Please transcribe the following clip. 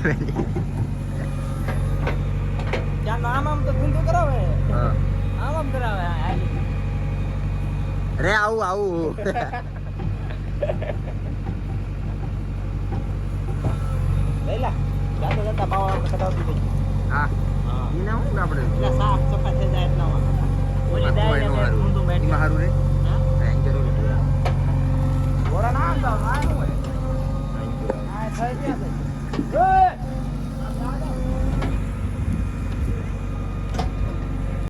Family. ત્યાં આમ તો ગુંદો કરાવે. હા આમ કરાવે. રે આવું લેલા જાતો જતા પાવા આપણે કઢાવતી જઈએ. હા હા ઈ ના હું આપણે એટલે સાફ સફાઈ થઈ જાય એટલામાં ઓલી એમાં દાય કોઈ નો ને હારું. ગુંદો એમાં બેઠ હારું રે